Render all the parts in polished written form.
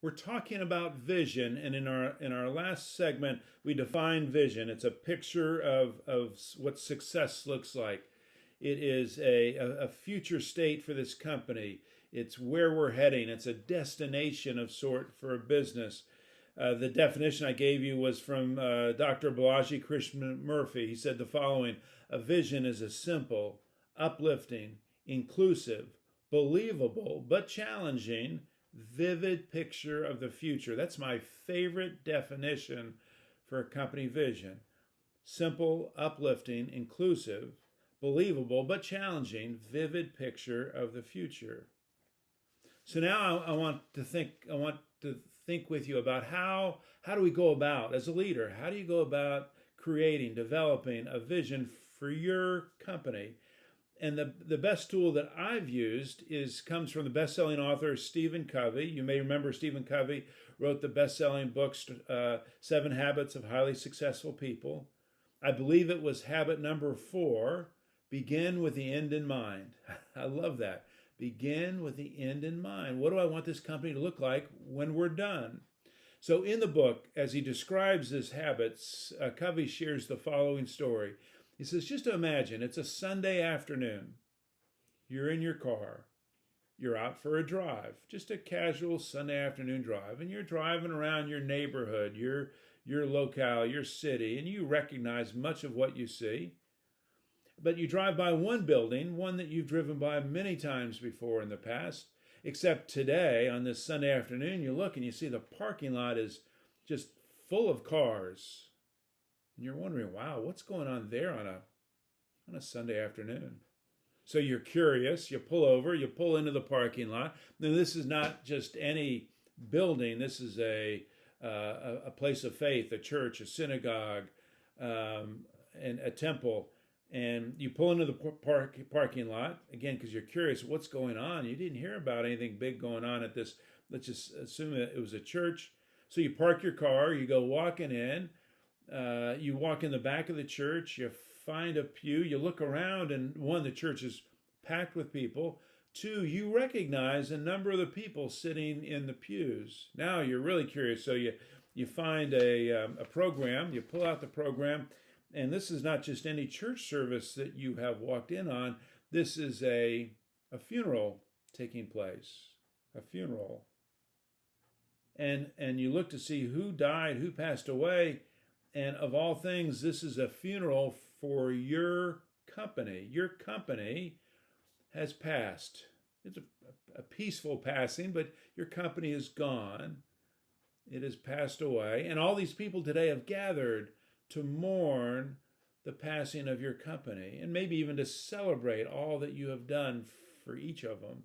We're talking about vision, and in our last segment, we defined vision. It's a picture of what success looks like. It is a future state for this company. It's where we're heading. It's a destination of sort for a business. The definition I gave you was from Dr. Balaji Krishnamurthy. He said the following: a vision is a simple, uplifting, inclusive, believable, but challenging, vivid picture of the future. That's my favorite definition for a company vision. Simple, uplifting, inclusive, believable, but challenging, vivid picture of the future. So now I want to think with you about how do we go about as a leader? How do you go about creating, developing a vision for your company? And the best tool that I've used comes from the best-selling author Stephen Covey. You may remember Stephen Covey wrote the best-selling books, Seven Habits of Highly Successful People. I believe it was habit number 4, begin with the end in mind. I love that. Begin with the end in mind. What do I want this company to look like when we're done? So in the book, as he describes his habits, Covey shares the following story. He says, just imagine it's a Sunday afternoon. You're in your car. You're out for a drive, just a casual Sunday afternoon drive, and you're driving around your neighborhood, your locale, your city, and you recognize much of what you see. But you drive by one building, one that you've driven by many times before in the past, except today, on this Sunday afternoon, you look and you see the parking lot is just full of cars. And you're wondering, wow, what's going on there on a Sunday afternoon? So you're curious, you pull over, you pull into the parking lot. Now, this is not just any building, this is a place of faith, a church, a synagogue, and a temple. And you pull into the parking lot, again, because you're curious what's going on. You didn't hear about anything big going on at this. Let's just assume that it was a church. So you park your car, you go walking in, you walk in the back of the church, you find a pew, you look around, and one, the church is packed with people. 2, you recognize a number of the people sitting in the pews. Now you're really curious, so you find a program, you pull out the program, and this is not just any church service that you have walked in on. This is a funeral taking place, a funeral. And you look to see who died, who passed away, and of all things, this is a funeral for your company. Your company has passed. It's a peaceful passing, but your company is gone. It has passed away. And all these people today have gathered to mourn the passing of your company, and maybe even to celebrate all that you have done for each of them.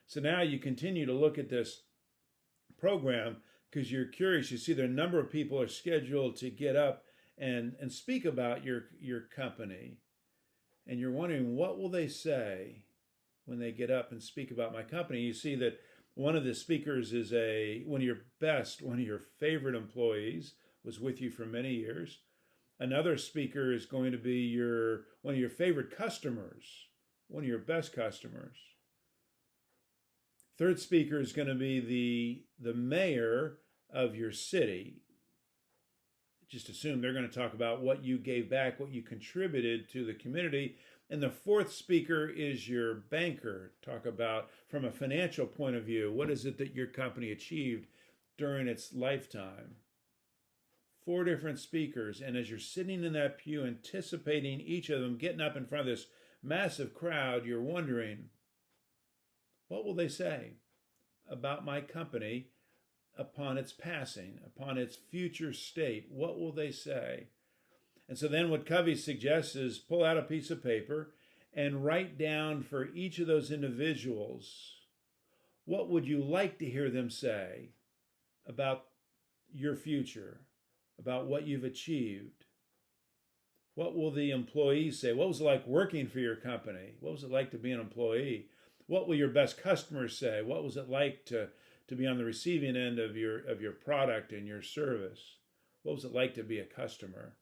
So now you continue to look at this program because you're curious. You see there a number of people are scheduled to get up and speak about your company. And you're wondering, what will they say when they get up and speak about my company? You see that one of the speakers is one of your favorite employees, was with you for many years. Another speaker is going to be one of your favorite customers, one of your best customers. Third speaker is going to be the mayor of your city. Just assume they're going to talk about what you gave back, what you contributed to the community. And the fourth speaker is your banker. Talk about, from a financial point of view, what is it that your company achieved during its lifetime? 4 different speakers, and as you're sitting in that pew anticipating each of them getting up in front of this massive crowd, you're wondering, what will they say about my company upon its passing, upon its future state? What will they say? And so then what Covey suggests is pull out a piece of paper and write down for each of those individuals, what would you like to hear them say about your future, about what you've achieved? What will the employees say? What was it like working for your company? What was it like to be an employee? What will your best customers say? What was it like to be on the receiving end of your product and your service? What was it like to be a customer?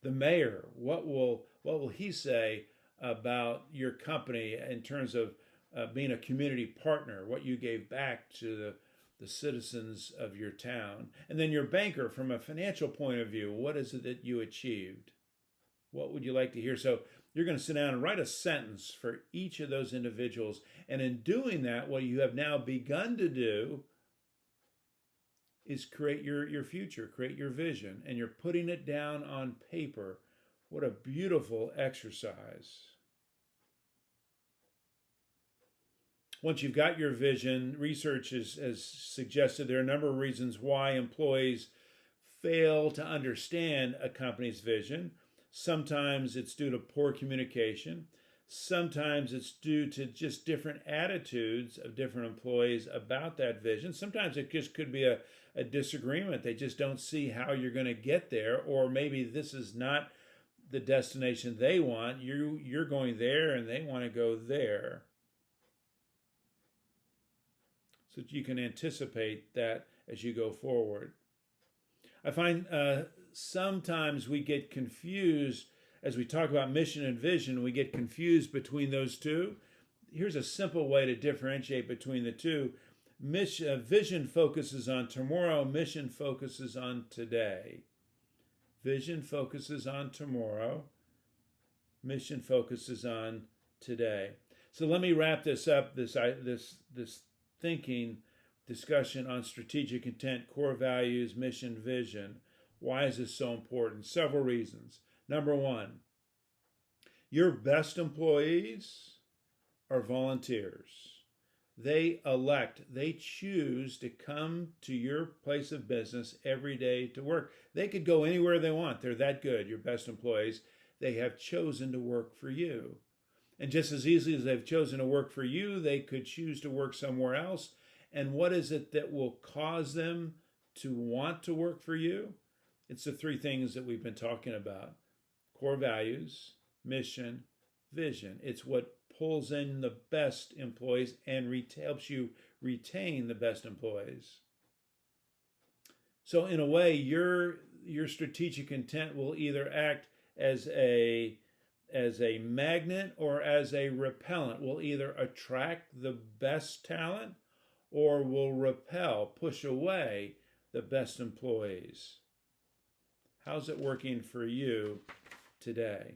The mayor, what will he say about your company in terms of being a community partner, what you gave back to the citizens of your town. And then your banker, from a financial point of view, what is it that you achieved? What would you like to hear? So you're going to sit down and write a sentence for each of those individuals. And in doing that, what you have now begun to do is create your future, create your vision, and you're putting it down on paper. What a beautiful exercise. Once you've got your vision, research has suggested there are a number of reasons why employees fail to understand a company's vision. Sometimes it's due to poor communication. Sometimes it's due to just different attitudes of different employees about that vision. Sometimes it just could be a disagreement. They just don't see how you're going to get there, or maybe this is not the destination they want. You're going there and they want to go there. So you can anticipate that as you go forward. I find sometimes we get confused as we talk about mission and vision. We get confused between those two. Here's a simple way to differentiate between the two. Vision focuses on tomorrow. Mission focuses on today. Vision focuses on tomorrow. Mission focuses on today. So let me wrap this up. This thinking discussion on strategic intent, core values, mission, vision. Why is this so important? Several reasons. Number one, your best employees are volunteers. They elect, they choose to come to your place of business every day to work. They could go anywhere they want. They're that good, your best employees. They have chosen to work for you. And just as easily as they've chosen to work for you, they could choose to work somewhere else. And what is it that will cause them to want to work for you? It's the three things that we've been talking about: core values, mission, vision. It's what pulls in the best employees and helps you retain the best employees. So in a way, your strategic intent will either act as a magnet or as a repellent. Will either attract the best talent or will repel, push away the best employees. How's it working for you today?